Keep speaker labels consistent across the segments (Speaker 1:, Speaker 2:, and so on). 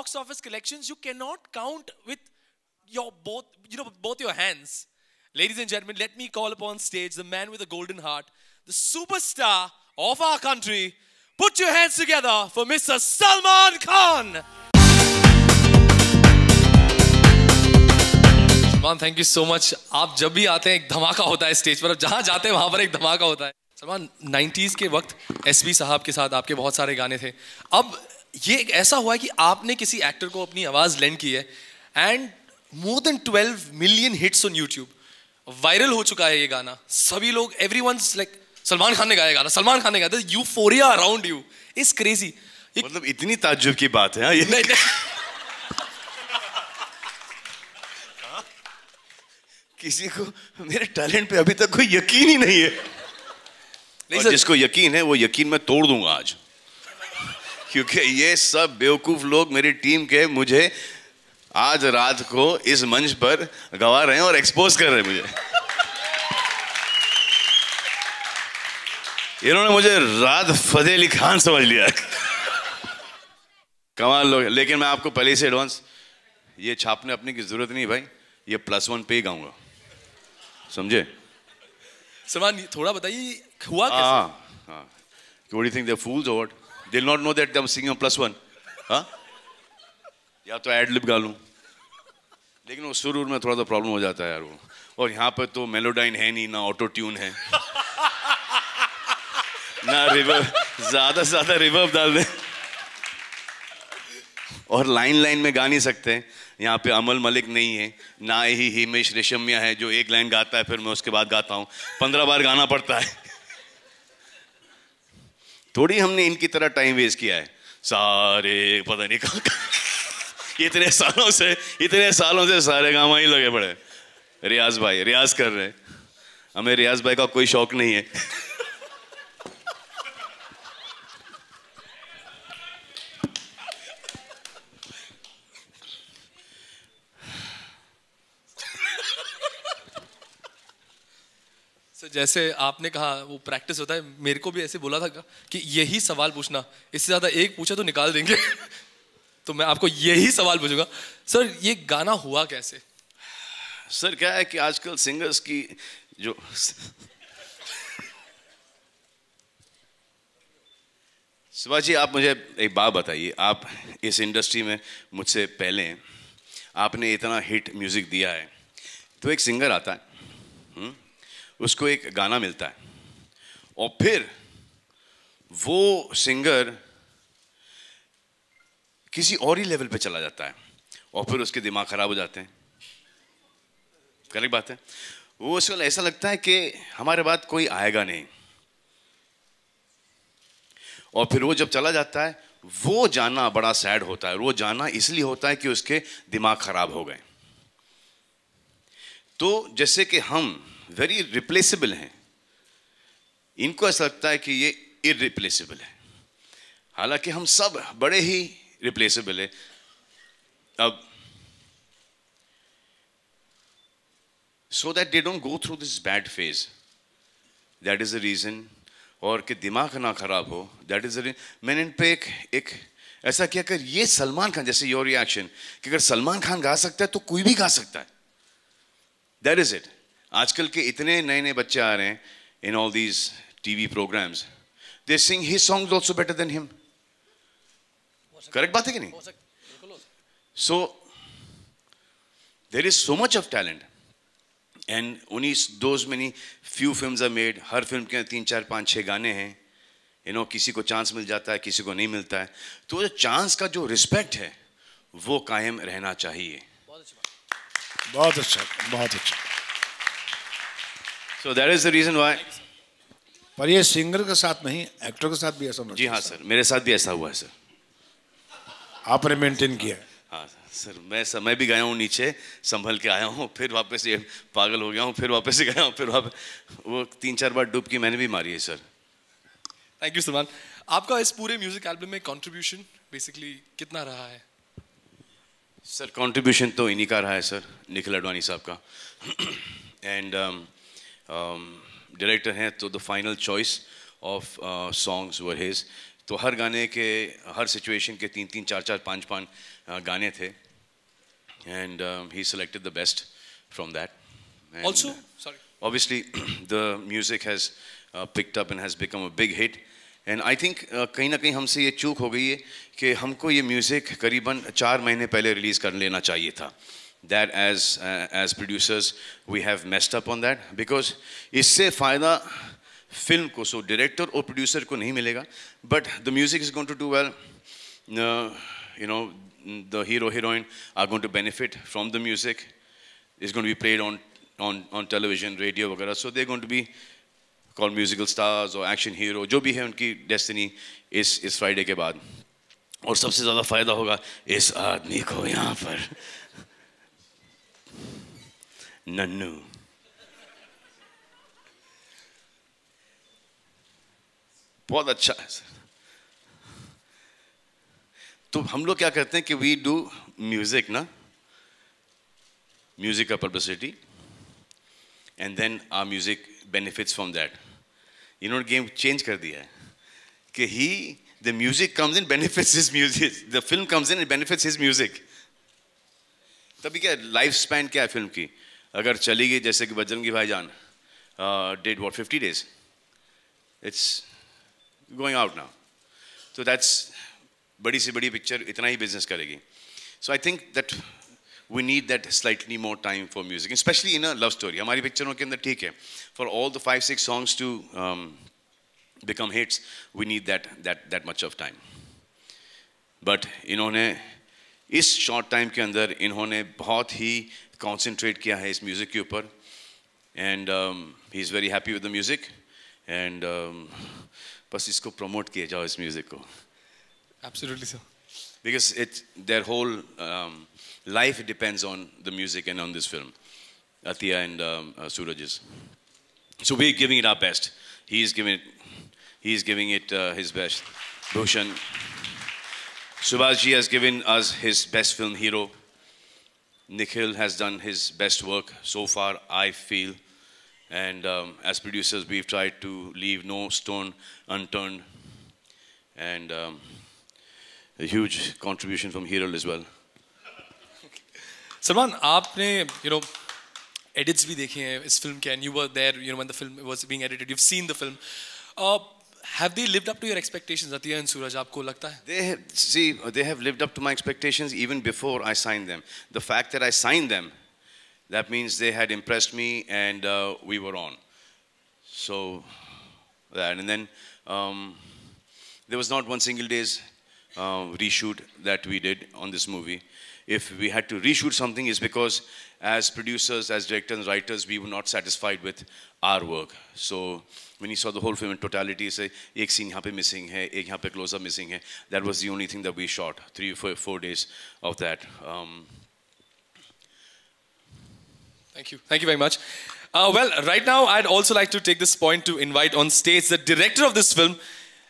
Speaker 1: box office collections you cannot count with your both your hands. Ladies and gentlemen, let me call upon stage the man with a golden heart, the superstar of our country. Put your hands together for Mr. Salman Khan. Salman, thank you so much. आप जब भी आते हैं एक धमाका होता है stage पर, जहां जाते हैं वहां पर एक धमाका होता है. सलमान, 90s के वक्त एसपी साहब के साथ आपके बहुत सारे गाने थे. अब ये एक ऐसा हुआ है कि आपने किसी एक्टर को अपनी आवाज लेंड की है and more than 12 million hits on YouTube. Viral हो चुका है ये गाना. सभी लोग, एवरीवनस लाइक सलमान खान ने गाया गाना, सलमान खान ने गाया. Euphoria around you is crazy.
Speaker 2: मतलब इतनी ताज्जुब की बात है ये.
Speaker 1: नहीं.
Speaker 2: किसी को मेरे टैलेंट पे अभी तक कोई यकीन ही नहीं है. और जिसको यकीन है वो यकीन मैं तोड़ दूंगा आज, क्योंकि ये सब बेवकूफ लोग मेरी टीम के मुझे आज रात को इस मंच पर गवा रहे हैं और एक्सपोज कर रहे हैं मुझे. इन्होंने मुझे रात फतेह अली खान समझ लिया. कमाल लोग. लेकिन मैं आपको पहले से एडवांस ये छापने अपने की जरूरत नहीं भाई, ये +1 पे ही गाऊंगा, समझे?
Speaker 1: सलमान, थोड़ा बताइए हुआ कैसे?
Speaker 2: What do you think they're fools or what? They'll not know that I'm singing on +1. हाँ? या तो एड लिप गा लूं, लेकिन वो सुरूर में थोड़ा सा प्रॉब्लम हो जाता है यार वो. और यहाँ पर तो मेलोडाइन है नहीं, ना ऑटो ट्यून है, ना रिवर्ब. ज्यादा से ज्यादा रिवर्ब डाल दे. और लाइन में गा नहीं सकते. यहाँ पे अमल मलिक नहीं है, ना ही हिमेश रेशमिया है जो एक लाइन गाता है फिर मैं उसके बाद गाता हूँ. 15 बार गाना पड़ता है. थोड़ी हमने इनकी तरह टाइम वेस्ट किया है. सारे पता नहीं कहाँ इतने सालों से सारे गामा ही लगे पड़े. रियाज भाई रियाज कर रहे हैं, हमें रियाज भाई का कोई शौक नहीं है.
Speaker 1: जैसे आपने कहा वो प्रैक्टिस होता है, मेरे को भी ऐसे बोला था कि यही सवाल पूछना, इससे ज्यादा एक पूछा तो निकाल देंगे. तो मैं आपको यही सवाल पूछूंगा. सर, ये गाना हुआ कैसे?
Speaker 2: सर क्या है कि आजकल सिंगर्स की जो शिवा जी, आप मुझे एक बात बताइए. आप इस इंडस्ट्री में मुझसे पहले हैं, आपने इतना हिट म्यूजिक दिया है, तो एक सिंगर आता है, उसको एक गाना मिलता है और फिर वो सिंगर किसी और ही लेवल पे चला जाता है और फिर उसके दिमाग खराब हो जाते हैं. करेक्ट बात है? वो उसको ऐसा लगता है कि हमारे बाद कोई आएगा नहीं, और फिर वो जब चला जाता है, वो जाना बड़ा सैड होता है. वो जाना इसलिए होता है कि उसके दिमाग खराब हो गए. तो जैसे कि हम वेरी रिप्लेसेबल हैं, इनको ऐसा लगता है कि ये इररिप्लेसेबल है, हालांकि हम सब बड़े ही रिप्लेसेबल है. अब so that they don't go through this bad phase, that is the reason. और कि दिमाग ना खराब हो, दैट इज द रीजन. मैंने इन पे एक ऐसा किया कि ये सलमान खान, जैसे योर रिएक्शन कि अगर सलमान खान गा सकता है तो कोई भी गा सकता है. That is it. आजकल के इतने नए नए बच्चे आ रहे हैं in all these TV programmes, they sing his songs also better than him. Correct बात है कि नहीं? So there is so much of talent and only those many few films are made. हर फिल्म के 3, 4, 5, 6 गाने हैं. किसी को चांस मिल जाता है, किसी को नहीं मिलता है. तो चांस का जो रिस्पेक्ट है वो कायम रहना चाहिए.
Speaker 3: बहुत अच्छा, बहुत अच्छा.
Speaker 2: So that is the reason why.
Speaker 3: पर ये सिंगर के साथ नहीं, एक्टर के साथ भी ऐसा होना.
Speaker 2: जी हाँ सर, मेरे साथ भी ऐसा हुआ है सर.
Speaker 3: आपने मेंटेन किया है.
Speaker 2: हाँ सर, मैं भी गया हूँ नीचे, संभल के आया हूँ, फिर वापस ये पागल हो गया हूँ, फिर वापस से गया हूँ, फिर वापस वो 3-4 बार डुबकी मैंने भी मारी है सर.
Speaker 1: Thank you Salman. आपका इस पूरे म्यूजिक एल्बम में कंट्रीब्यूशन बेसिकली कितना रहा है?
Speaker 2: सर कंट्रीब्यूशन तो इन्हीं का रहा है सर, निखिल अडवाणी साहब का. एंड डायरेक्टर हैं तो the final choice of songs were his. तो हर गाने के, हर सिचुएशन के 3-3, 4-4, 5-5 गाने थे, and he selected the best from that. And
Speaker 1: Also, sorry.
Speaker 2: obviously the music has picked up and has become a big hit. And I think कहीं ना कहीं हमसे ये चूक हो गई है कि हमको ये म्यूज़िक करीबन 4 महीने पहले रिलीज़ कर लेना चाहिए था. That as producers we have messed up on that, because इससे फ़ायदा फिल्म को, so director और producer को नहीं मिलेगा, but the music is going to do well. You know, the hero heroine are going to benefit from the music. It's going to be played on television, radio वगैरह, so they're going to be called musical stars or action hero, जो भी है उनकी destiny इस Friday के बाद. और सबसे ज़्यादा फ़ायदा होगा इस आदमी को यहाँ पर, नन्नू. बहुत अच्छा है सर. तो हम लोग क्या करते हैं कि we do music ना, music का publicity, and then our music benefits from that. इन्होंने गेम चेंज कर दिया है कि the music comes in, benefits his music, the film comes in and benefits his music. तभी क्या लाइफ स्पैन क्या है फिल्म की, अगर चली गई जैसे कि बजरंगी भाईजान did what 50 days, it's going out now, so that's बड़ी से बड़ी पिक्चर इतना ही बिजनेस करेगी. So I think that we need that slightly more time for music, especially in a love story. हमारी पिक्चरों के अंदर ठीक है, for all the 5-6 songs to become hits, we need that much of time. But इन्होंने इस short time के अंदर इन्होंने बहुत ही concentrate किया है इस music के ऊपर, and he is very happy with the music, and बस इसको promote किए जाओ इस music को.
Speaker 1: Absolutely, sir.
Speaker 2: Because their whole life depends on the music and on this film, Atiya and Suraj's. So we're giving it our best. He's giving it his best. Bhushan, Subhashji has given us his best film hero. Nikhil has done his best work so far, I feel. And as producers, we've tried to leave no stone unturned. And a huge contribution from Hiral as well.
Speaker 1: Salman, आपने edits भी देखे हैं इस film के, and you were there when the film was being edited. You've seen the film. Have they lived up to your expectations, Atiya and Suraj? आपको लगता है?
Speaker 2: They have lived up to my expectations even before I signed them. The fact that I signed them, that means they had impressed me, and we were on. So that, and then there was not one single day's reshoot that we did on this movie. If we had to reshoot something, it's because as producers, as directors and writers, we were not satisfied with our work. So when you saw the whole film in totality, say, एक scene यहाँ पे missing है, एक यहाँ पे close-up missing है, that was the only thing that we shot. 3 or 4 days of that.
Speaker 1: Thank you. Thank you very much. Well, right now, I'd also like to take this point to invite on stage the director of this film,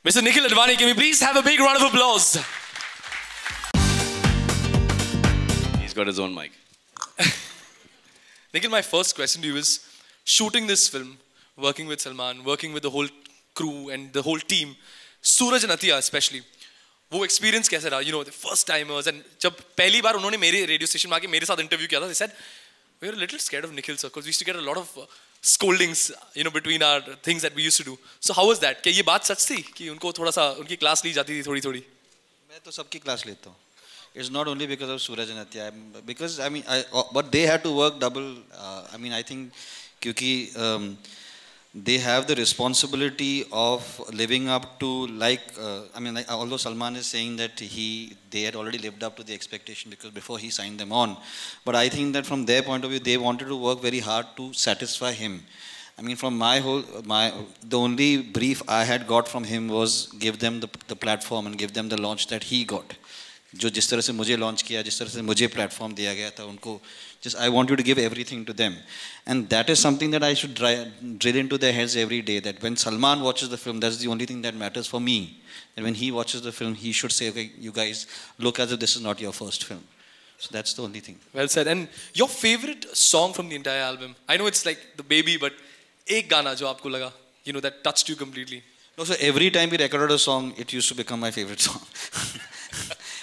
Speaker 1: Mr. Nikhil Advani. Can we please have a big round of applause?
Speaker 2: He's got his own mic.
Speaker 1: Nikhil, my first question to you is, shooting this film, working with Salman, working with the whole crew and the whole team, Suraj and Atiya especially, वो experience कैसा रहा? The first timers, and जब पहली बार उन्होंने मेरे radio station में आके मेरे साथ interview किया था, they said, we were a little scared of Nikhil sir because we used to get a lot of scoldings, between our things that we used to do. So how was that? क्या ये बात सच थी कि उनको थोड़ा सा उनकी class ली जाती थी थोड़ी?
Speaker 4: मैं तो सबकी क्लास लेता हूँ. It's not only because of Suraj and Atiya, because but they had to work double. I think क्योंकि they have the responsibility of living up to although Salman is saying that they had already lived up to the expectation because before he signed them on, but I think that from their point of view they wanted to work very hard to satisfy him. From the only brief I had got from him was give them the platform and give them the launch that he got. जो जिस तरह से मुझे launch किया, जिस तरह से मुझे प्लेटफॉर्म दिया गया था उनको, just I want you to give everything to them, and that is something that I should drill into their heads every day, that when Salman watches the film, that's the only thing that matters for me, and when he watches the film he should say, okay, you guys look as if this is not your first film. So that's the only thing.
Speaker 1: Well said. And your favorite song from the entire album? I know it's like The Baby, but एक गाना जो आपको लगा, that touched you completely.
Speaker 4: No, so every time we recorded a song, it used to become my favorite song.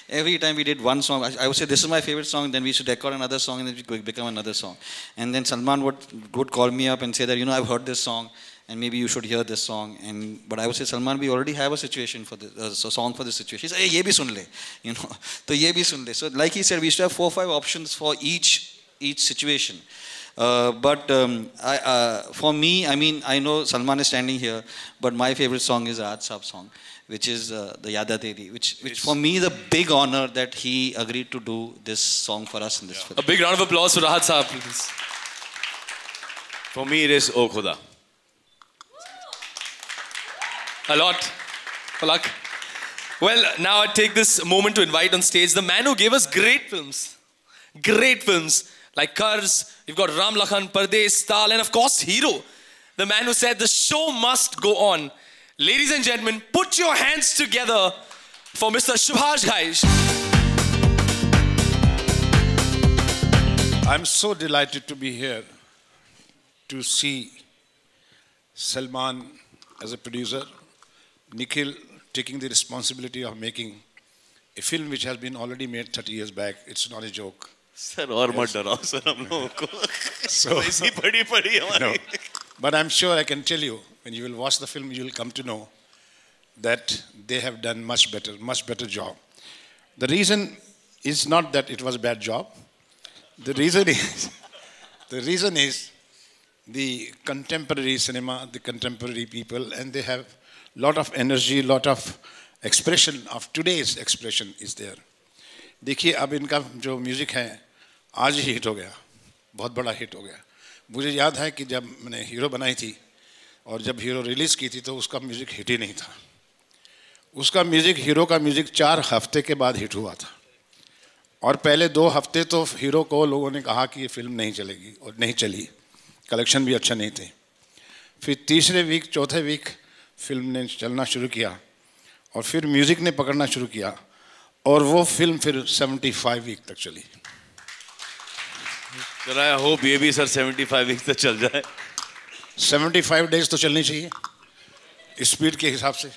Speaker 4: every time we did one song, I would say this is my favorite song, then we should record another song, and then it would become another song. And then Salman would call me up and say that, I've heard this song, and maybe you should hear this song. But I would say, Salman, we already have a situation for this, a song for this situation. He said, hey, ye bhi sun le, so ye bhi sun le. So like he said, we used to have 4 or 5 options for each situation. For me, I know Salman is standing here, but my favorite song is Rahat Saab song, which is the Yada Teri, which for me is a big honor that he agreed to do this song for us in this film.
Speaker 1: A big round of applause for Rahat Saab, please.
Speaker 2: For me, it is O Khuda.
Speaker 1: A lot. Palak. Well, now I take this moment to invite on stage the man who gave us great films. Great films like Karz, you've got Ram Lakhan, Pardesh, Tal, and of course Hero. The man who said the show must go on. Ladies and gentlemen, put your hands together for Mr. Subhash Ghai.
Speaker 3: I'm so delighted to be here to see Salman as a producer, Nikhil taking the responsibility of making a film which has been already made 30 years back. It's not a joke.
Speaker 2: Sir, और मत डराओ sir हम लोगों को. ऐसी बड़ी हमारी.
Speaker 3: No. But I'm sure I can tell you, when you will watch the film, you will come to know that they have done much better job. The reason is not that it was a bad job. The reason is the contemporary cinema, the contemporary people, and they have lot of energy, lot of expression of today's expression is there. देखिए अब इनका जो music है आज ही hit हो गया, बहुत बड़ा हिट हो गया. मुझे याद है कि जब मैंने हीरो बनाई थी और जब हीरो रिलीज़ की थी तो उसका म्यूज़िक हिट ही नहीं था. उसका म्यूज़िक, हीरो का म्यूज़िक 4 हफ्ते के बाद हिट हुआ था और पहले 2 हफ्ते तो हीरो को लोगों ने कहा कि ये फिल्म नहीं चलेगी और नहीं चली, कलेक्शन भी अच्छा नहीं थे. फिर तीसरे वीक, चौथे वीक फिल्म ने चलना शुरू किया और फिर म्यूज़िक ने पकड़ना शुरू किया और वो फिल्म फिर 75 वीक तक चली.
Speaker 2: Sir, I hope ये भी सर 75 वीक तक चल जाए.
Speaker 3: 75 डेज तो चलनी चाहिए स्पीड के हिसाब से.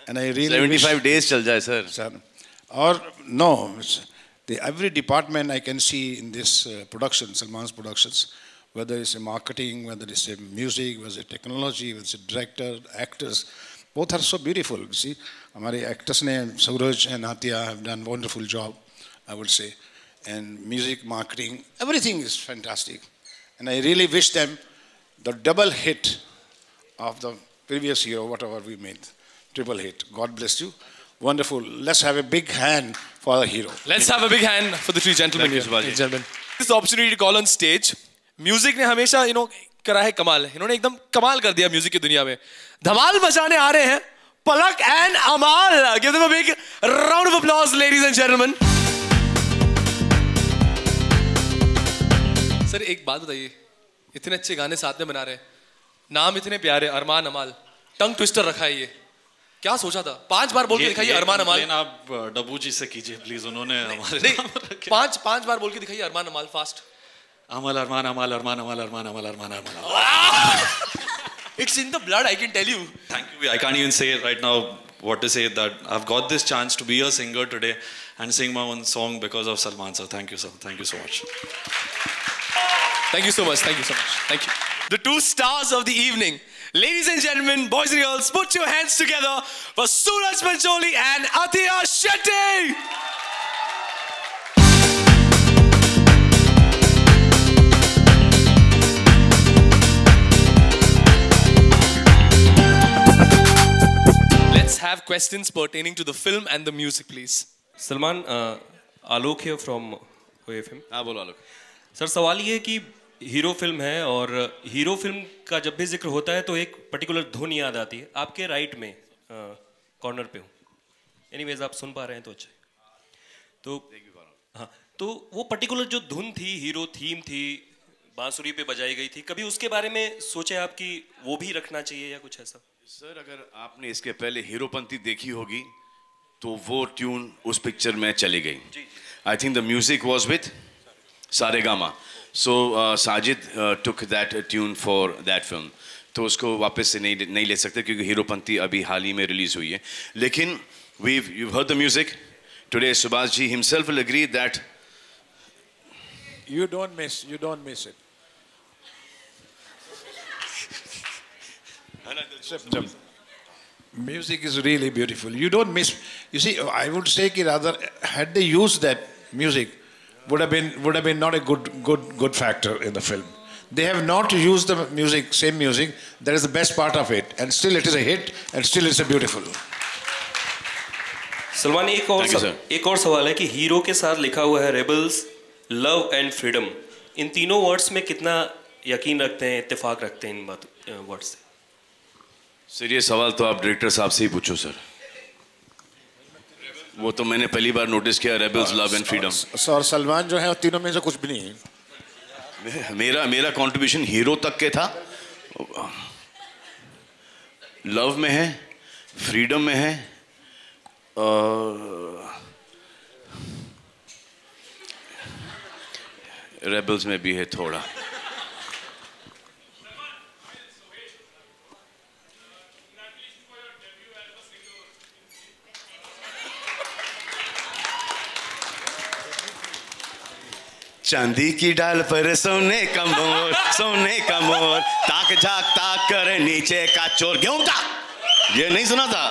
Speaker 3: And I really
Speaker 2: 75 days चल जाए sir.
Speaker 3: Sir, or no, every department I can see in this production, Salman's productions, whether it's a marketing, whether it's a music, whether it's a technology, whether it's a director, actors, both are so beautiful. You see, हमारे actors ने Suraj and Athiya have done wonderful job, I would say, and music, marketing, everything is fantastic. And I really wish them the double hit of the previous year, whatever we made, triple hit. God bless you. Wonderful. Let's have a big hand for the hero.
Speaker 1: Let's have a big hand for the 3 gentlemen here. Gentlemen. This opportunity to call on stage. Music ने हमेशा करा है कमाल. इन्होंने एकदम कमाल कर दिया म्यूजिक की दुनिया में. धमाल मचाने आ रहे हैं Palak and Amal. Give them a big round of applause, ladies and gentlemen. Sir एक बात बताइए, इतने अच्छे गाने साथ में बना रहे हैं, नाम इतने प्यारे, अरमान अमाल, टंग ट्विस्टर रखा है ये, क्या सोचा था? 5 बार बोल के दिखाइए अरमान अमाल.
Speaker 5: आप डब्बू जी से कीजिए प्लीज, उन्होंने हमारे
Speaker 1: नाम रखे. 5 बार बोल के दिखाइए अरमान अमाल फास्ट.
Speaker 5: अमल अरमान अमाल अरमान अमाल अरमान अमाल अरमान अमाल.
Speaker 1: It's in the blood, I can tell you.
Speaker 5: Thank you. I can't even say right now what to say, that I've got this chance to be a singer today and sing my own song because of Salman sir. Thank you, sir. Thank you so much.
Speaker 1: Thank you so much. Thank you so much. Thank you. The 2 stars of the evening. Ladies and gentlemen, boys and girls, put your hands together for Suraj Pancholi and Athiya Shetty. Let's have questions pertaining to the film and the music, please.
Speaker 6: Salman, Alok here from OFM.
Speaker 2: हाँ बोलो आलोक.
Speaker 6: Sir सवाल ये है कि hero film है और hero film का जब भी जिक्र होता है तो एक पर्टिकुलर धुन याद आती है. आपके राइट में कॉर्नर पे हूँ. एनीवेज आप सुन पा रहे हैं तो अच्छा है. तो हाँ, तो वो पर्टिकुलर जो धुन थी, हीरो थीम थी, बांसुरी पे बजाई गई थी, कभी उसके बारे में सोचे आप कि वो भी रखना चाहिए या कुछ ऐसा?
Speaker 2: सर अगर आपने इसके पहले हीरोपंती देखी होगी तो वो ट्यून उस पिक्चर में चली गई. I think the music was with Saregama. So Sajid took that tune for that film. तो उसको वापस से नहीं ले सकते क्योंकि हीरोपंती अभी हाल ही में रिलीज हुई है. लेकिन you've heard the music. Today, Subhash ji himself will agree that
Speaker 3: You don't miss it. Music is really beautiful. You don't miss. You see, I would say that rather had they used that music, would have been not a good factor in the film. They have not used the music, same music. That is the best part of it, and still it is a hit, and still it's a beautiful.
Speaker 6: Salman, एक और सवाल है कि hero के साथ लिखा हुआ है रेबल्स, लव एंड फ्रीडम, इन तीनों वर्ड्स में कितना यकीन रखते हैं, इत्तेफाक रखते हैं इन वर्ड्स से?
Speaker 2: सर ये सवाल तो आप डायरेक्टर साहब से ही पूछो सर, वो तो मैंने पहली बार नोटिस किया, rebels, love and freedom.
Speaker 3: Sir Salman जो है तीनों में से कुछ भी नहीं है।
Speaker 2: मेरा कंट्रीब्यूशन हीरो तक के था, लव में है, फ्रीडम में है, रेबल्स में भी है थोड़ा। चांदी की डाल पर सोने का मोर, सोने का मोर, ताक झाक ताक कर नीचे का चोर। गेहूं था, ये नहीं सुना था?